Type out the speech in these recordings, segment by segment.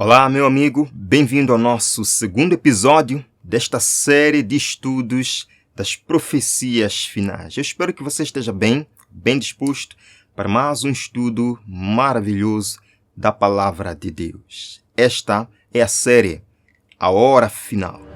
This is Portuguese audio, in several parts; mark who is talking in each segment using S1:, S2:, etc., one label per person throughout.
S1: Olá, meu amigo, bem-vindo ao nosso segundo episódio desta série de estudos das profecias finais. Eu espero que você esteja bem disposto para mais um estudo maravilhoso da Palavra de Deus. Esta é a série A Hora Final.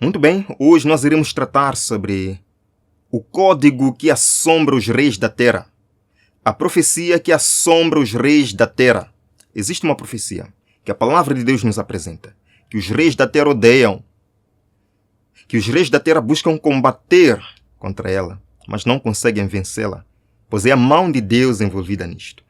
S1: Muito bem, hoje nós iremos tratar sobre o código que assombra os reis da terra. A profecia que assombra os reis da terra. Existe uma profecia que a palavra de Deus nos apresenta, que os reis da terra odeiam, que os reis da terra buscam combater contra ela, mas não conseguem vencê-la, pois é a mão de Deus envolvida nisto.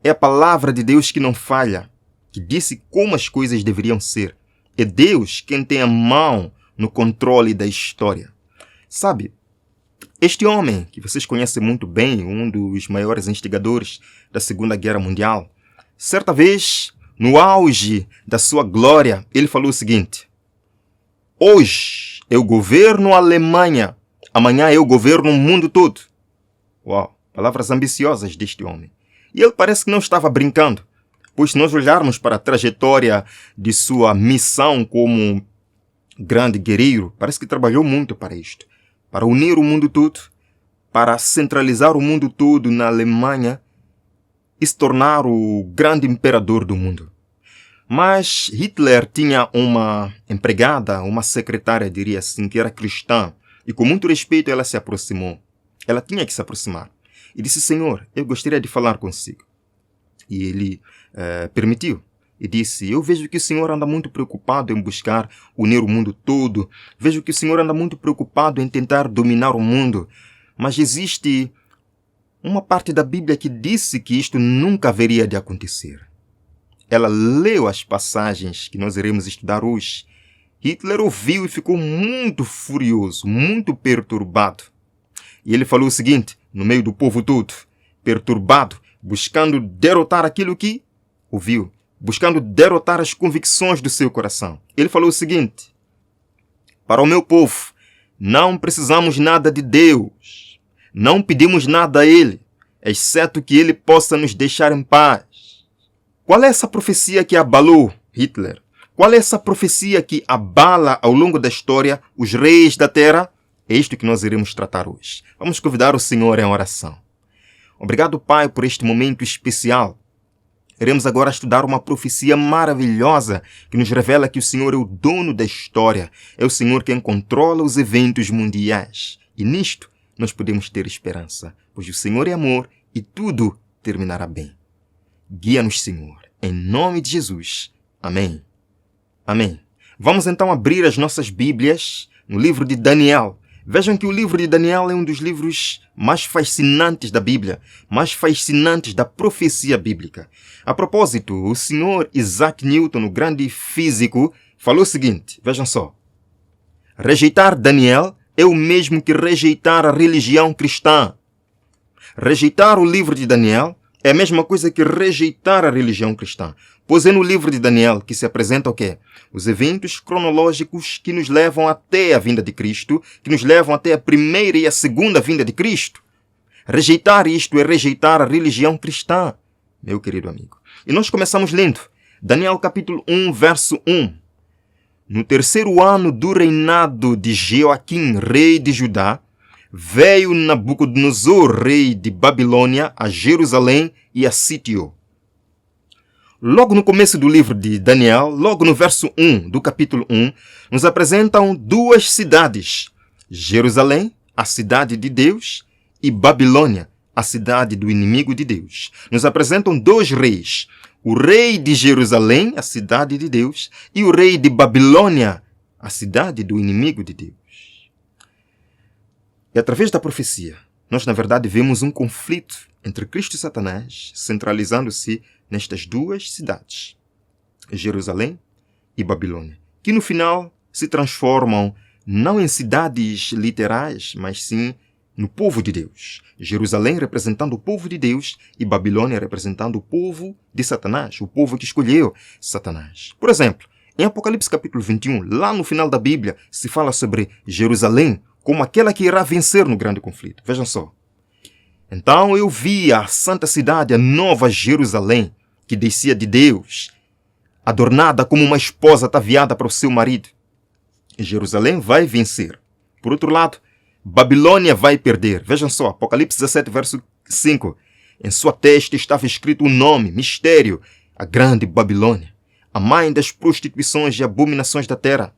S1: É a palavra de Deus que não falha, que disse como as coisas deveriam ser. É Deus quem tem a mão no controle da história. Sabe, este homem, que vocês conhecem muito bem, um dos maiores instigadores da Segunda Guerra Mundial, certa vez, no auge da sua glória, ele falou o seguinte: hoje eu governo a Alemanha, amanhã eu governo o mundo todo. Uau, palavras ambiciosas deste homem. E ele parece que não estava brincando. Pois se nós olharmos para a trajetória de sua missão como grande guerreiro, parece que trabalhou muito para isto. Para unir o mundo todo, para centralizar o mundo todo na Alemanha e se tornar o grande imperador do mundo. Mas Hitler tinha uma empregada, uma secretária, diria assim, que era cristã. E com muito respeito ela se aproximou. Ela tinha que se aproximar. E disse: Senhor, eu gostaria de falar consigo. E ele permitiu. E disse: eu vejo que o Senhor anda muito preocupado em buscar unir o mundo todo. Vejo que o Senhor anda muito preocupado em tentar dominar o mundo. Mas existe uma parte da Bíblia que disse que isto nunca haveria de acontecer. Ela leu as passagens que nós iremos estudar hoje. Hitler ouviu e ficou muito furioso, muito perturbado. E ele falou o seguinte, no meio do povo todo, perturbado, buscando derrotar aquilo que ouviu, buscando derrotar as convicções do seu coração. Ele falou o seguinte: para o meu povo, não precisamos nada de Deus, não pedimos nada a Ele, exceto que Ele possa nos deixar em paz. Qual é essa profecia que abalou Hitler? Qual é essa profecia que abala ao longo da história os reis da terra? É isto que nós iremos tratar hoje. Vamos convidar o Senhor em oração. Obrigado, Pai, por este momento especial. Iremos agora estudar uma profecia maravilhosa que nos revela que o Senhor é o dono da história. É o Senhor quem controla os eventos mundiais. E nisto nós podemos ter esperança, pois o Senhor é amor e tudo terminará bem. Guia-nos, Senhor, em nome de Jesus. Amém. Amém. Vamos então abrir as nossas Bíblias no livro de Daniel. Vejam que o livro de Daniel é um dos livros mais fascinantes da Bíblia, mais fascinantes da profecia bíblica. A propósito, o senhor Isaac Newton, o grande físico, falou o seguinte, vejam só: rejeitar Daniel é o mesmo que rejeitar a religião cristã. Rejeitar o livro de Daniel é a mesma coisa que rejeitar a religião cristã. Pois é no livro de Daniel que se apresenta o quê? Os eventos cronológicos que nos levam até a vinda de Cristo, que nos levam até a primeira e a segunda vinda de Cristo. Rejeitar isto é rejeitar a religião cristã, meu querido amigo. E nós começamos lendo Daniel capítulo 1, verso 1. No terceiro ano do reinado de Joaquim, rei de Judá, veio Nabucodonosor, rei de Babilônia, a Jerusalém e a sitiou. Logo no começo do livro de Daniel, logo no verso 1 do capítulo 1, nos apresentam duas cidades: Jerusalém, a cidade de Deus, e Babilônia, a cidade do inimigo de Deus. Nos apresentam dois reis: o rei de Jerusalém, a cidade de Deus, e o rei de Babilônia, a cidade do inimigo de Deus. E através da profecia, nós na verdade vemos um conflito entre Cristo e Satanás, centralizando-se nestas duas cidades, Jerusalém e Babilônia, que no final se transformam não em cidades literais, mas sim no povo de Deus. Jerusalém representando o povo de Deus e Babilônia representando o povo de Satanás, o povo que escolheu Satanás. Por exemplo, em Apocalipse capítulo 21, lá no final da Bíblia, se fala sobre Jerusalém como aquela que irá vencer no grande conflito. Vejam só. Então eu vi a santa cidade, a nova Jerusalém, que descia de Deus, adornada como uma esposa ataviada para o seu marido. E Jerusalém vai vencer. Por outro lado, Babilônia vai perder. Vejam só, Apocalipse 17, verso 5. Em sua testa estava escrito um nome, mistério, a grande Babilônia, a mãe das prostituições e abominações da terra.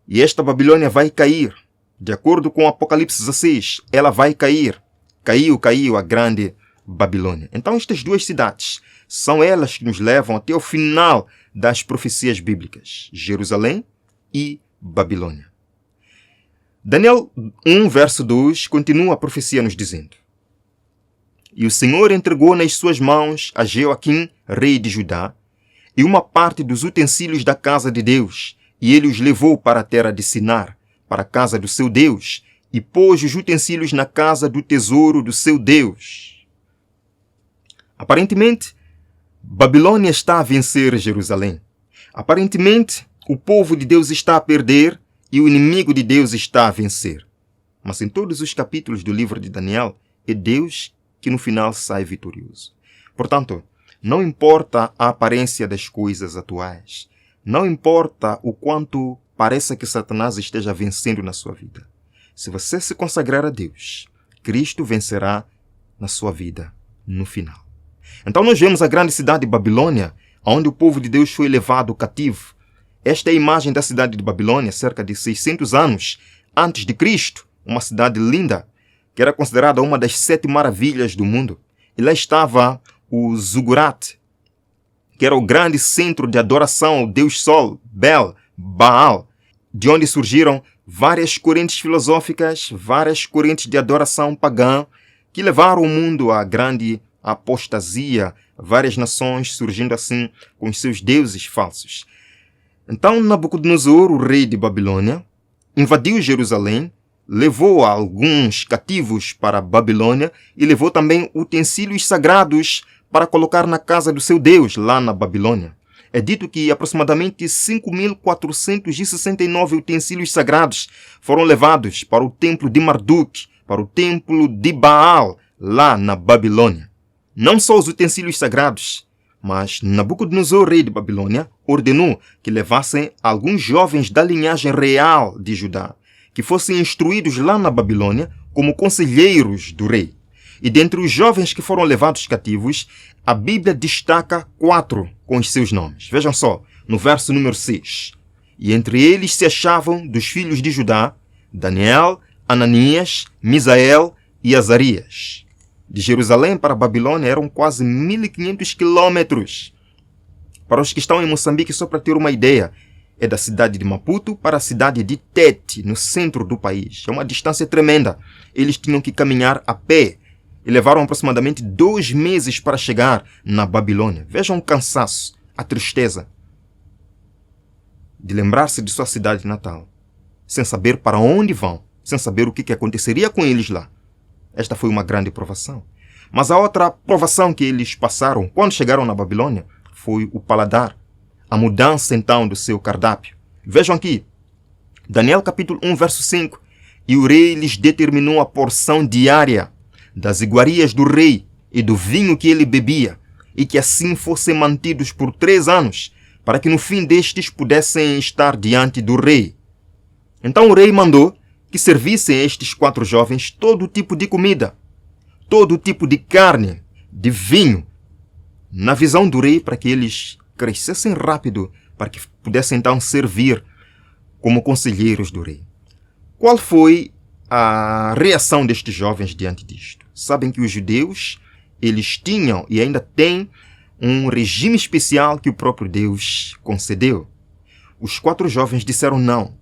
S1: E esta Babilônia vai cair. De acordo com Apocalipse 16, ela vai cair. Caiu a grande Babilônia. Então estas duas cidades são elas que nos levam até o final das profecias bíblicas. Jerusalém e Babilônia. Daniel 1, verso 2, continua a profecia nos dizendo: E o Senhor entregou nas suas mãos a Jeoaquim, rei de Judá, e uma parte dos utensílios da casa de Deus, e ele os levou para a terra de Sinar, para a casa do seu Deus, e pôs os utensílios na casa do tesouro do seu Deus. Aparentemente, Babilônia está a vencer Jerusalém. Aparentemente, o povo de Deus está a perder e o inimigo de Deus está a vencer. Mas em todos os capítulos do livro de Daniel, é Deus que no final sai vitorioso. Portanto, não importa a aparência das coisas atuais, não importa o quanto pareça que Satanás esteja vencendo na sua vida. Se você se consagrar a Deus, Cristo vencerá na sua vida no final. Então nós vemos a grande cidade de Babilônia, onde o povo de Deus foi levado cativo. Esta é a imagem da cidade de Babilônia, cerca de 600 anos antes de Cristo. Uma cidade linda, que era considerada uma das 7 maravilhas do mundo. E lá estava o Zugurat, que era o grande centro de adoração ao Deus Sol, Bel, Baal, de onde surgiram várias correntes filosóficas, várias correntes de adoração pagã, que levaram o mundo à grande apostasia, várias nações surgindo assim com os seus deuses falsos. Então Nabucodonosor, o rei de Babilônia, invadiu Jerusalém, levou alguns cativos para a Babilônia e levou também utensílios sagrados para colocar na casa do seu Deus, lá na Babilônia. É dito que aproximadamente 5.469 utensílios sagrados foram levados para o templo de Marduk, para o templo de Baal, lá na Babilônia. Não só os utensílios sagrados, mas Nabucodonosor, rei de Babilônia, ordenou que levassem alguns jovens da linhagem real de Judá, que fossem instruídos lá na Babilônia como conselheiros do rei. E dentre os jovens que foram levados cativos, a Bíblia destaca 4 com os seus nomes. Vejam só, no verso número 6. E entre eles se achavam dos filhos de Judá, Daniel, Ananias, Misael e Azarias. De Jerusalém para a Babilônia eram quase 1.500 quilômetros. Para os que estão em Moçambique, só para ter uma ideia, é da cidade de Maputo para a cidade de Tete, no centro do país. É uma distância tremenda. Eles tinham que caminhar a pé e levaram aproximadamente 2 meses para chegar na Babilônia. Vejam o cansaço, a tristeza de lembrar-se de sua cidade natal, sem saber para onde vão, sem saber o que aconteceria com eles lá. Esta foi uma grande provação. Mas a outra provação que eles passaram quando chegaram na Babilônia foi o paladar, a mudança então do seu cardápio. Vejam aqui, Daniel capítulo 1, verso 5. E o rei lhes determinou a porção diária das iguarias do rei e do vinho que ele bebia, e que assim fossem mantidos por 3 anos, para que no fim destes pudessem estar diante do rei. Então o rei mandou que servissem a estes 4 jovens todo tipo de comida, todo tipo de carne, de vinho, na visão do rei, para que eles crescessem rápido, para que pudessem então servir como conselheiros do rei. Qual foi a reação destes jovens diante disto? Sabem que os judeus, eles tinham e ainda têm um regime especial que o próprio Deus concedeu. Os 4 jovens disseram não.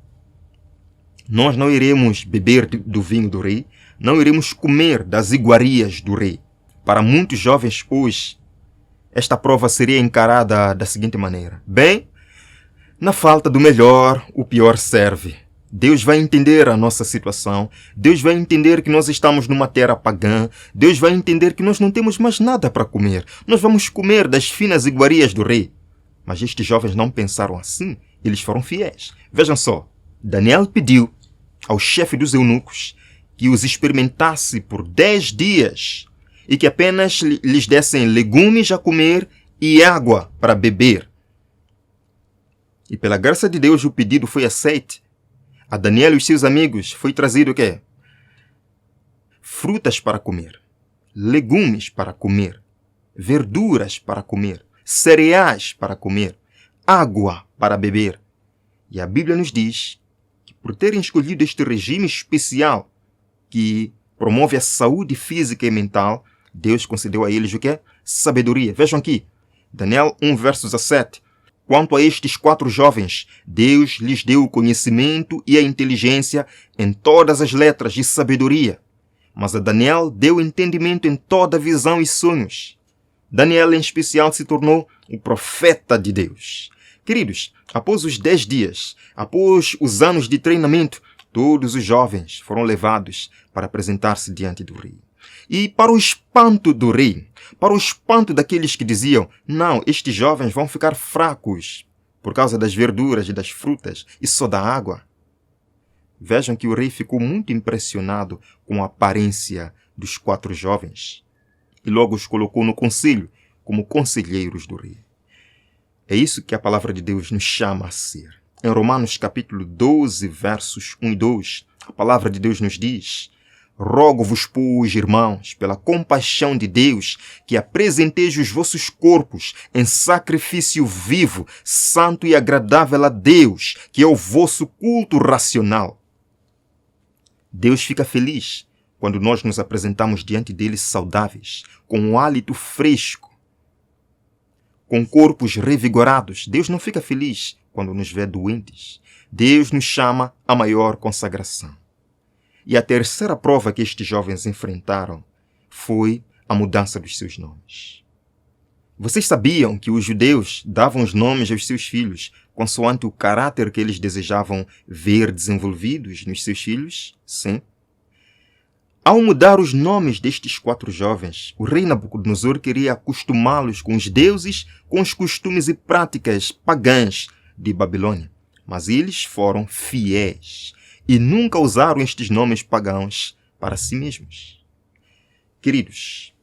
S1: Nós não iremos beber do vinho do rei, não iremos comer das iguarias do rei. Para muitos jovens hoje, esta prova seria encarada da seguinte maneira: bem, Na falta do melhor, o pior serve. Deus vai entender a nossa situação. Deus vai entender que nós estamos numa terra pagã. Deus vai entender que nós não temos mais nada para comer. Nós vamos comer das finas iguarias do rei. Mas estes jovens não pensaram assim. Eles foram fiéis. Vejam só. Daniel pediu ao chefe dos eunucos que os experimentasse por 10 dias e que apenas lhes dessem legumes a comer e água para beber. E pela graça de Deus o pedido foi aceito. A Daniel e os seus amigos foi trazido o quê? Frutas para comer, legumes para comer, verduras para comer, cereais para comer, água para beber. E a Bíblia nos diz que por terem escolhido este regime especial que promove a saúde física e mental, Deus concedeu a eles o quê? Sabedoria. Vejam aqui, Daniel 1, verso 17. Quanto a estes 4 jovens, Deus lhes deu o conhecimento e a inteligência em todas as letras de sabedoria. Mas a Daniel deu entendimento em toda visão e sonhos. Daniel, em especial, se tornou o profeta de Deus. Queridos, após os 10 dias, após os anos de treinamento, todos os jovens foram levados para apresentar-se diante do rei. E para o espanto do rei, para o espanto daqueles que diziam, não, estes jovens vão ficar fracos por causa das verduras e das frutas e só da água. Vejam que o rei ficou muito impressionado com a aparência dos 4 jovens e logo os colocou no conselho como conselheiros do rei. É isso que a palavra de Deus nos chama a ser. Em Romanos capítulo 12, versos 1 e 2, a palavra de Deus nos diz: rogo-vos, pois, irmãos, pela compaixão de Deus, que apresenteis os vossos corpos em sacrifício vivo, santo e agradável a Deus, que é o vosso culto racional. Deus fica feliz quando nós nos apresentamos diante dele saudáveis, com um hálito fresco, com corpos revigorados. Deus não fica feliz quando nos vê doentes. Deus nos chama a maior consagração. E a terceira prova que estes jovens enfrentaram foi a mudança dos seus nomes. Vocês sabiam que os judeus davam os nomes aos seus filhos consoante o caráter que eles desejavam ver desenvolvidos nos seus filhos? Sim. Ao mudar os nomes destes 4 jovens, o rei Nabucodonosor queria acostumá-los com os deuses, com os costumes e práticas pagãs de Babilônia. Mas eles foram fiéis e nunca usaram estes nomes pagãos para si mesmos. Queridos,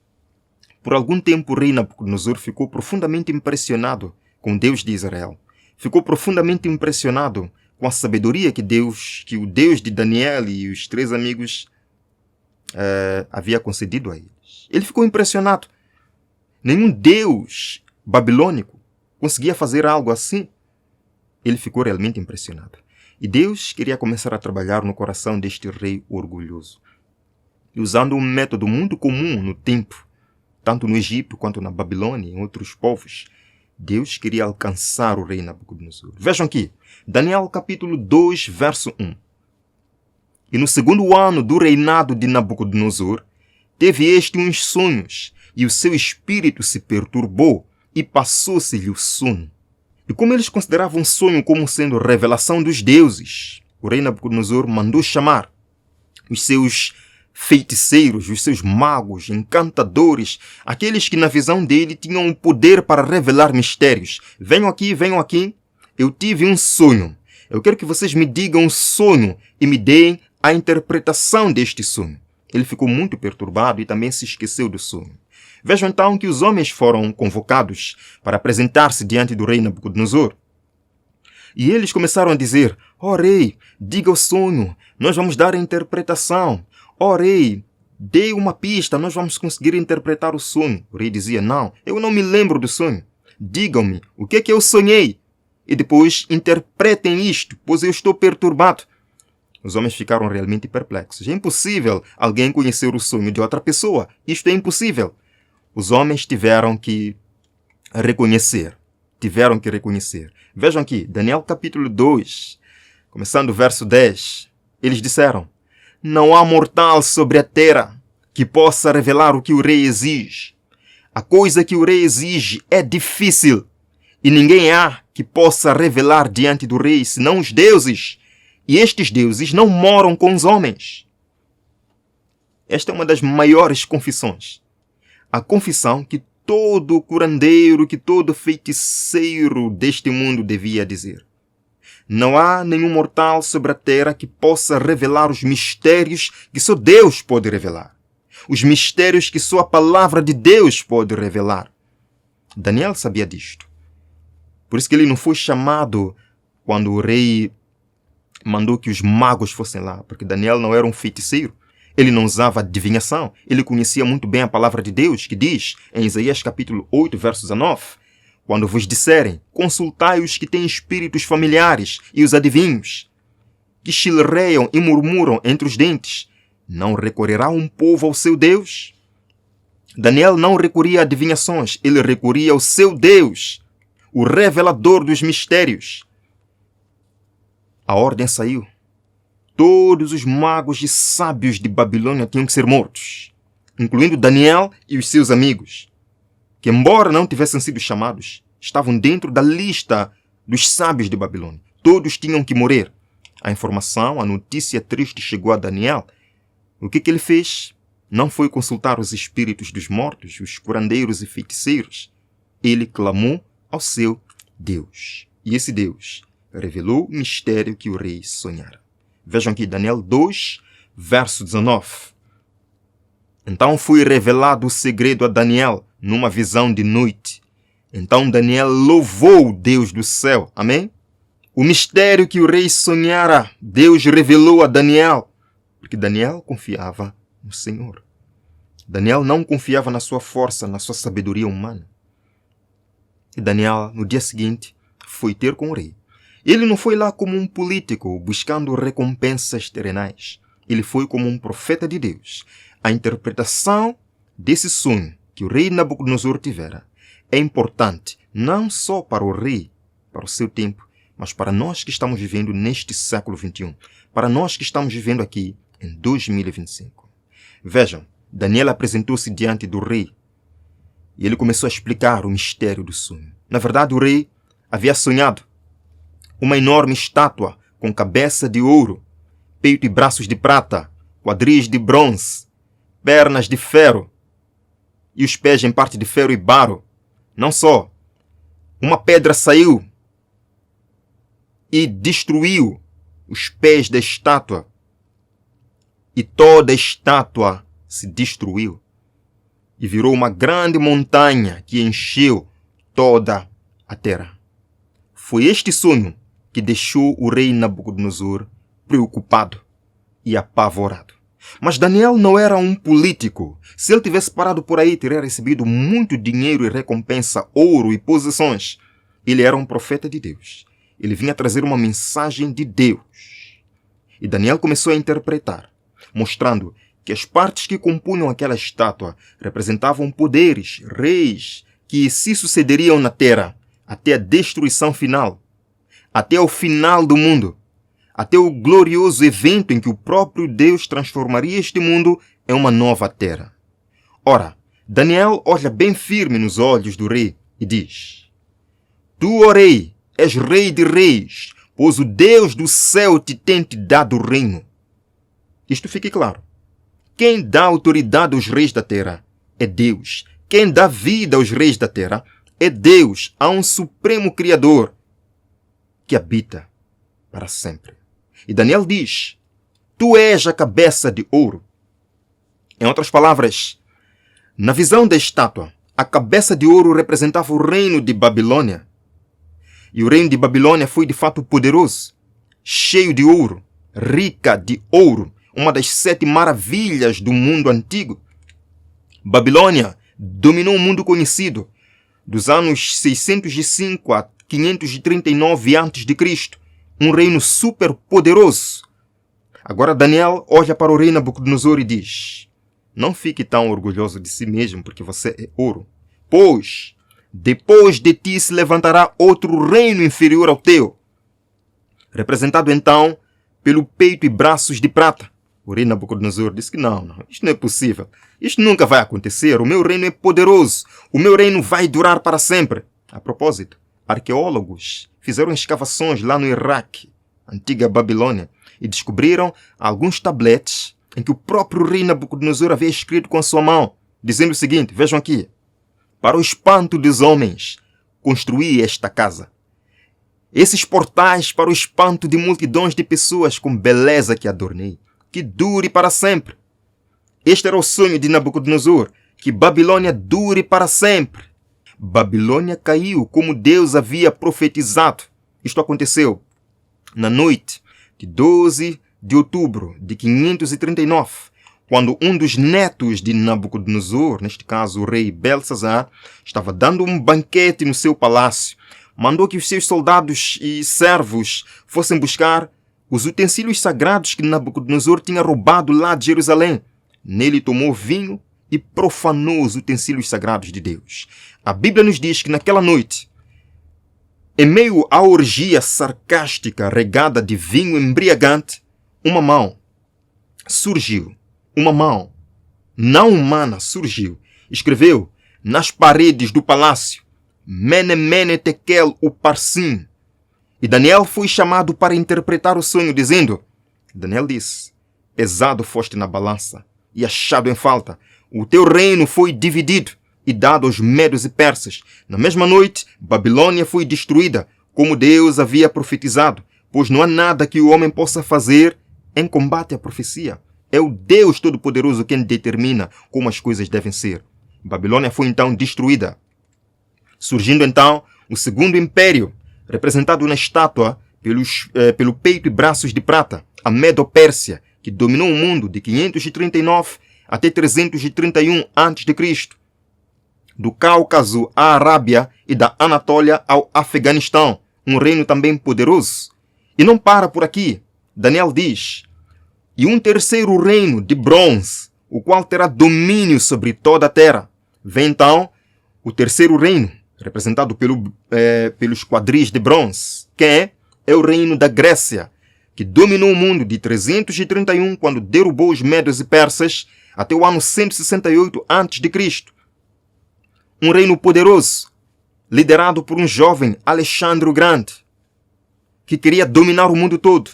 S1: por algum tempo o rei Nabucodonosor ficou profundamente impressionado com Deus de Israel. Ficou profundamente impressionado com a sabedoria que o Deus de Daniel e os 3 amigos havia concedido a eles. Ele ficou impressionado. Nenhum Deus babilônico conseguia fazer algo assim. Ele ficou realmente impressionado. E Deus queria começar a trabalhar no coração deste rei orgulhoso. E usando um método muito comum no tempo, tanto no Egito quanto na Babilônia e em outros povos, Deus queria alcançar o rei Nabucodonosor. Vejam aqui, Daniel capítulo 2, verso 1. E no 2º ano do reinado de Nabucodonosor, teve este uns sonhos, e o seu espírito se perturbou, e passou-se-lhe o sono. E como eles consideravam o sonho como sendo revelação dos deuses, o rei Nabucodonosor mandou chamar os seus feiticeiros, os seus magos, encantadores, aqueles que na visão dele tinham o poder para revelar mistérios. Venham aqui, eu tive um sonho. Eu quero que vocês me digam o sonho e me deem a interpretação deste sonho. Ele ficou muito perturbado e também se esqueceu do sonho. Vejam então que os homens foram convocados para apresentar-se diante do rei Nabucodonosor. E eles começaram a dizer: ó rei, diga o sonho, nós vamos dar a interpretação. Ó rei, dê uma pista, nós vamos conseguir interpretar o sonho. O rei dizia: não, eu não me lembro do sonho. Digam-me o que é que eu sonhei. E depois interpretem isto, pois eu estou perturbado. Os homens ficaram realmente perplexos. É impossível alguém conhecer o sonho de outra pessoa. Isto é impossível. Os homens tiveram que reconhecer. Vejam aqui, Daniel capítulo 2, começando o verso 10. Eles disseram: não há mortal sobre a terra que possa revelar o que o rei exige. A coisa que o rei exige é difícil, e ninguém há que possa revelar diante do rei, senão os deuses. E estes deuses não moram com os homens. Esta é uma das maiores confissões. A confissão que todo curandeiro, que todo feiticeiro deste mundo devia dizer. Não há nenhum mortal sobre a terra que possa revelar os mistérios que só Deus pode revelar. Os mistérios que só a palavra de Deus pode revelar. Daniel sabia disto. Por isso que ele não foi chamado quando o rei mandou que os magos fossem lá, porque Daniel não era um feiticeiro. Ele não usava adivinhação. Ele conhecia muito bem a palavra de Deus, que diz, em Isaías capítulo 8, verso 19, quando vos disserem, consultai os que têm espíritos familiares e os adivinhos, que chilreiam e murmuram entre os dentes, não recorrerá um povo ao seu Deus? Daniel não recorria a adivinhações, ele recorria ao seu Deus, o revelador dos mistérios. A ordem saiu. Todos os magos e sábios de Babilônia tinham que ser mortos, incluindo Daniel e os seus amigos, que embora não tivessem sido chamados, estavam dentro da lista dos sábios de Babilônia. Todos tinham que morrer. A informação, a notícia triste chegou a Daniel. O que ele fez? Não foi consultar os espíritos dos mortos, os curandeiros e feiticeiros. Ele clamou ao seu Deus. E esse Deus revelou o mistério que o rei sonhara. Vejam aqui, Daniel 2, verso 19. Então foi revelado o segredo a Daniel numa visão de noite. Então Daniel louvou o Deus do céu. Amém? O mistério que o rei sonhara, Deus revelou a Daniel. Porque Daniel confiava no Senhor. Daniel não confiava na sua força, na sua sabedoria humana. E Daniel, no dia seguinte, foi ter com o rei. Ele não foi lá como um político buscando recompensas terrenais. Ele foi como um profeta de Deus. A interpretação desse sonho que o rei Nabucodonosor tivera é importante não só para o rei, para o seu tempo, mas para nós que estamos vivendo neste século XXI. Para nós que estamos vivendo aqui em 2025. Vejam, Daniel apresentou-se diante do rei e ele começou a explicar o mistério do sonho. Na verdade, o rei havia sonhado uma enorme estátua com cabeça de ouro, peito e braços de prata, quadris de bronze, pernas de ferro e os pés em parte de ferro e barro. Não só, uma pedra saiu e destruiu os pés da estátua e toda a estátua se destruiu e virou uma grande montanha que encheu toda a terra. Foi este sonho que deixou o rei Nabucodonosor preocupado e apavorado. Mas Daniel não era um político. Se ele tivesse parado por aí, teria recebido muito dinheiro e recompensa, ouro e posições. Ele era um profeta de Deus. Ele vinha trazer uma mensagem de Deus. E Daniel começou a interpretar, mostrando que as partes que compunham aquela estátua representavam poderes, reis, que se sucederiam na terra até a destruição final, até o final do mundo, até o glorioso evento em que o próprio Deus transformaria este mundo em uma nova terra. Ora, Daniel olha bem firme nos olhos do rei e diz: Tu, ó rei, és rei de reis, pois o Deus do céu te tem te dado o reino. Isto fique claro. Quem dá autoridade aos reis da terra é Deus. Quem dá vida aos reis da terra é Deus. Há um supremo Criador que habita para sempre. E Daniel diz: Tu és a cabeça de ouro. Em outras palavras, na visão da estátua, a cabeça de ouro representava o reino de Babilônia. E o reino de Babilônia foi de fato poderoso, cheio de ouro, rica de ouro, uma das 7 maravilhas do mundo antigo. Babilônia dominou o mundo conhecido dos anos 605 a 539 a.C., um reino super poderoso. Agora Daniel olha para o rei Nabucodonosor e diz: Não fique tão orgulhoso de si mesmo, porque você é ouro. Pois, depois de ti se levantará outro reino inferior ao teu, representado então pelo peito e braços de prata. O rei Nabucodonosor disse que não, isto não é possível. Isto nunca vai acontecer. O meu reino é poderoso. O meu reino vai durar para sempre. A propósito, arqueólogos fizeram escavações lá no Iraque, antiga Babilônia, e descobriram alguns tabletes em que o próprio rei Nabucodonosor havia escrito com a sua mão, dizendo o seguinte, vejam aqui: para o espanto dos homens, construí esta casa. Esses portais para o espanto de multidões de pessoas com beleza que adornei, que dure para sempre. Este era o sonho de Nabucodonosor, que Babilônia dure para sempre. Babilônia caiu como Deus havia profetizado. Isto aconteceu na noite de 12 de outubro de 539, quando um dos netos de Nabucodonosor, neste caso o rei Belsazar, estava dando um banquete no seu palácio. Mandou que os seus soldados e servos fossem buscar os utensílios sagrados que Nabucodonosor tinha roubado lá de Jerusalém. Nele tomou vinho e profanou os utensílios sagrados de Deus. A Bíblia nos diz que naquela noite, em meio à orgia sarcástica regada de vinho embriagante, uma mão surgiu. Uma mão não humana surgiu. Escreveu nas paredes do palácio: Mene, Mene, Tekel, Uparsim. E Daniel foi chamado para interpretar o sonho, dizendo, Daniel disse, pesado foste na balança e achado em falta. O teu reino foi dividido e dado aos medos e persas. Na mesma noite, Babilônia foi destruída, como Deus havia profetizado, pois não há nada que o homem possa fazer em combate à profecia. É o Deus Todo-Poderoso quem determina como as coisas devem ser. Babilônia foi então destruída. Surgindo então o segundo império, representado na estátua pelo peito e braços de prata, a Medo-Pérsia, que dominou o mundo de 539 até 331 a.C., do Cáucaso à Arábia e da Anatólia ao Afeganistão, um reino também poderoso. E não para por aqui. Daniel diz, e um terceiro reino de bronze, o qual terá domínio sobre toda a terra. Vem então o terceiro reino, representado pelos quadris de bronze, que é o reino da Grécia, que dominou o mundo de 331, quando derrubou os medos e persas, até o ano 168 a.C. Um reino poderoso, liderado por um jovem Alexandre o Grande, que queria dominar o mundo todo.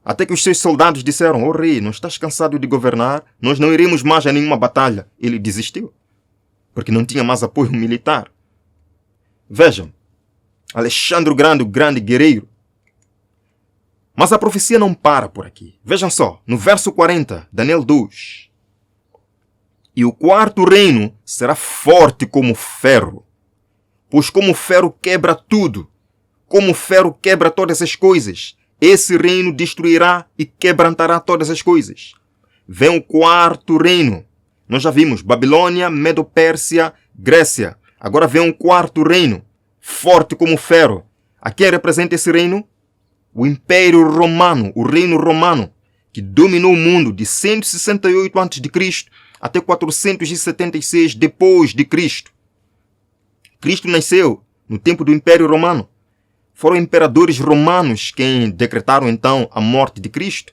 S1: Até que os seus soldados disseram, ó rei, não estás cansado de governar? Nós não iremos mais a nenhuma batalha. Ele desistiu, porque não tinha mais apoio militar. Vejam, Alexandre o grande guerreiro. Mas a profecia não para por aqui. Vejam só, no verso 40, Daniel 2. E o quarto reino será forte como ferro, pois como ferro quebra tudo, como ferro quebra todas as coisas, esse reino destruirá e quebrantará todas as coisas. Vem o quarto reino. Nós já vimos Babilônia, Medo-Pérsia, Grécia. Agora vem um quarto reino, forte como ferro. A quem representa esse reino? O Império Romano, o Reino Romano, que dominou o mundo de 168 a.C. até 476 depois de Cristo. Cristo nasceu no tempo do Império Romano. Foram imperadores romanos quem decretaram então a morte de Cristo.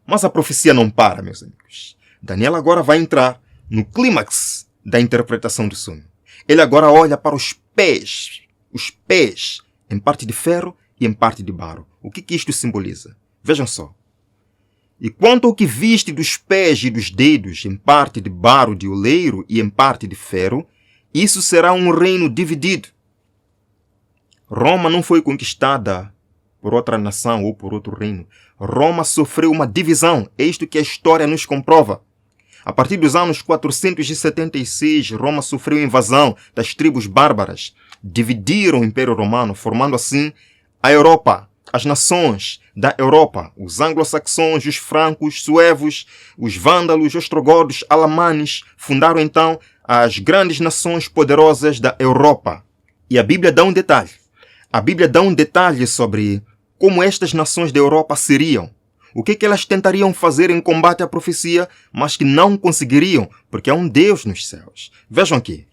S1: Mas a profecia não para, meus amigos. Daniel agora vai entrar no clímax da interpretação do sonho. Ele agora olha para os pés, em parte de ferro e em parte de barro. O que isto simboliza? Vejam só. E quanto ao que viste dos pés e dos dedos, em parte de barro de oleiro e em parte de ferro, isso será um reino dividido. Roma não foi conquistada por outra nação ou por outro reino. Roma sofreu uma divisão. É isto que a história nos comprova. A partir dos anos 476, Roma sofreu invasão das tribos bárbaras. Dividiram o Império Romano, formando assim a Europa, as nações da Europa, os anglo-saxões, os francos, suevos, os vândalos, ostrogodos, alamanes, fundaram então as grandes nações poderosas da Europa. E a Bíblia dá um detalhe. A Bíblia dá um detalhe sobre como estas nações da Europa seriam. O que elas tentariam fazer em combate à profecia, mas que não conseguiriam, porque há um Deus nos céus. Vejam aqui,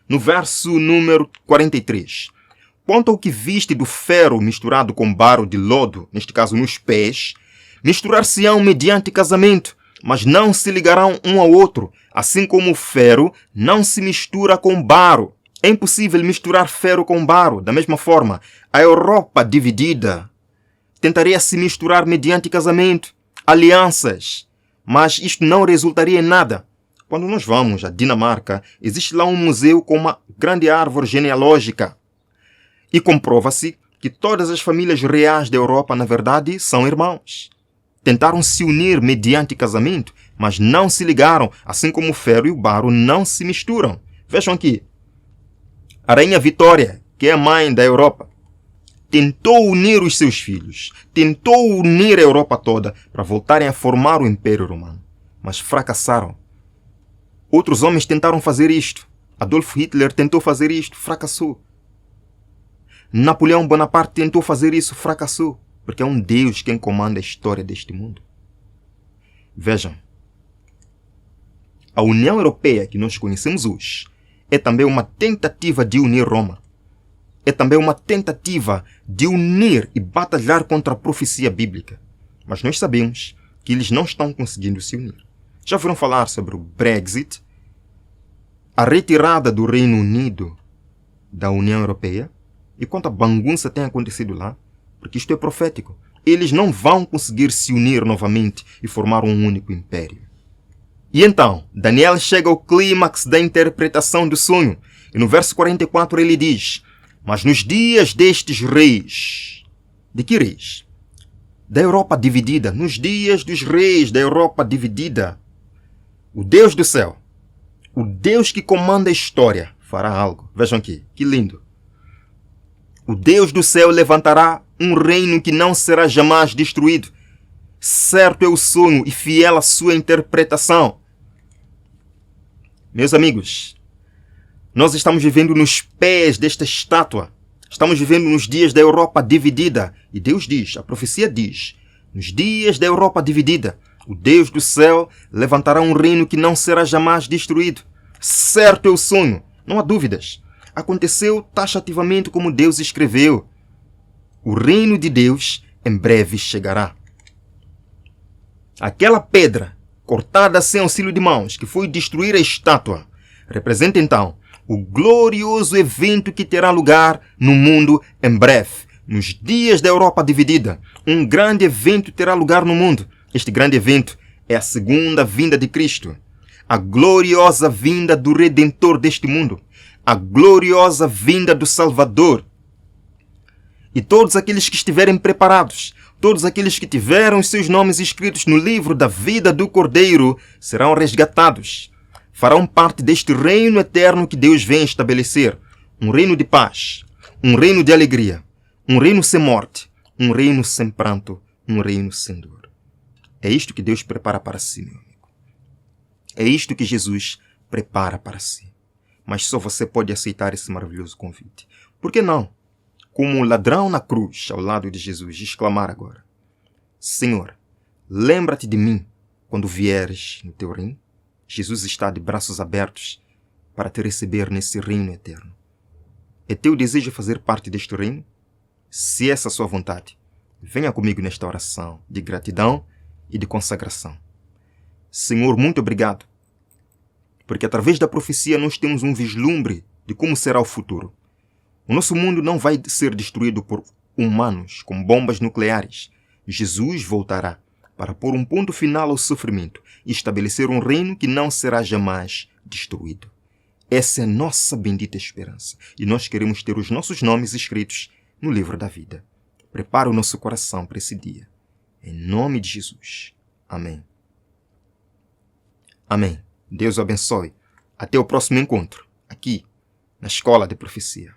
S1: no verso número 43. Quanto ao que viste do ferro misturado com barro de lodo, neste caso nos pés, misturar-se-ão mediante casamento, mas não se ligarão um ao outro, assim como o ferro não se mistura com barro. É impossível misturar ferro com barro. Da mesma forma, a Europa dividida tentaria se misturar mediante casamento, alianças, mas isto não resultaria em nada. Quando nós vamos à Dinamarca, existe lá um museu com uma grande árvore genealógica e comprova-se que todas as famílias reais da Europa, na verdade, são irmãos. Tentaram se unir mediante casamento, mas não se ligaram, assim como o ferro e o barro não se misturam. Vejam aqui. A rainha Vitória, que é a mãe da Europa, tentou unir os seus filhos, tentou unir a Europa toda para voltarem a formar o Império Romano, mas fracassaram. Outros homens tentaram fazer isto. Adolf Hitler tentou fazer isto, fracassou. Napoleão Bonaparte tentou fazer isso, fracassou, porque é um Deus quem comanda a história deste mundo. Vejam, a União Europeia que nós conhecemos hoje é também uma tentativa de unir Roma. É também uma tentativa de unir e batalhar contra a profecia bíblica. Mas nós sabemos que eles não estão conseguindo se unir. Já ouviram falar sobre o Brexit? A retirada do Reino Unido da União Europeia? E quanta bagunça tem acontecido lá? Porque isto é profético. Eles não vão conseguir se unir novamente e formar um único império. E então, Daniel chega ao clímax da interpretação do sonho. E no verso 44 ele diz: mas nos dias destes reis... De que reis? Da Europa dividida. Nos dias dos reis da Europa dividida. O Deus do céu, o Deus que comanda a história, fará algo. Vejam aqui, que lindo. O Deus do céu levantará um reino que não será jamais destruído. Certo é o sonho e fiel a sua interpretação. Meus amigos, nós estamos vivendo nos pés desta estátua. Estamos vivendo nos dias da Europa dividida. E Deus diz, a profecia diz, nos dias da Europa dividida, o Deus do céu levantará um reino que não será jamais destruído. Certo é o sonho, não há dúvidas. Aconteceu taxativamente como Deus escreveu. O reino de Deus em breve chegará. Aquela pedra cortada sem auxílio de mãos que foi destruir a estátua representa então o glorioso evento que terá lugar no mundo em breve. Nos dias da Europa dividida, um grande evento terá lugar no mundo. Este grande evento é a segunda vinda de Cristo. A gloriosa vinda do Redentor deste mundo. A gloriosa vinda do Salvador. E todos aqueles que estiverem preparados, todos aqueles que tiveram os seus nomes escritos no livro da vida do Cordeiro, serão resgatados. Farão parte deste reino eterno que Deus vem estabelecer. Um reino de paz, um reino de alegria, um reino sem morte, um reino sem pranto, um reino sem dor. É isto que Deus prepara para si, meu amigo. É isto que Jesus prepara para si. Mas só você pode aceitar esse maravilhoso convite. Por que não? Como um ladrão na cruz, ao lado de Jesus, exclamar agora: Senhor, lembra-te de mim quando vieres no teu reino. Jesus está de braços abertos para te receber nesse reino eterno. É teu desejo fazer parte deste reino? Se essa é a sua vontade, venha comigo nesta oração de gratidão e de consagração. Senhor, muito obrigado, porque através da profecia nós temos um vislumbre de como será o futuro. O nosso mundo não vai ser destruído por humanos com bombas nucleares. Jesus voltará para pôr um ponto final ao sofrimento e estabelecer um reino que não será jamais destruído. Essa é a nossa bendita esperança e nós queremos ter os nossos nomes escritos no livro da vida. Prepara o nosso coração para esse dia. Em nome de Jesus. Amém. Amém. Deus o abençoe. Até o próximo encontro, aqui na Escola de Profecia.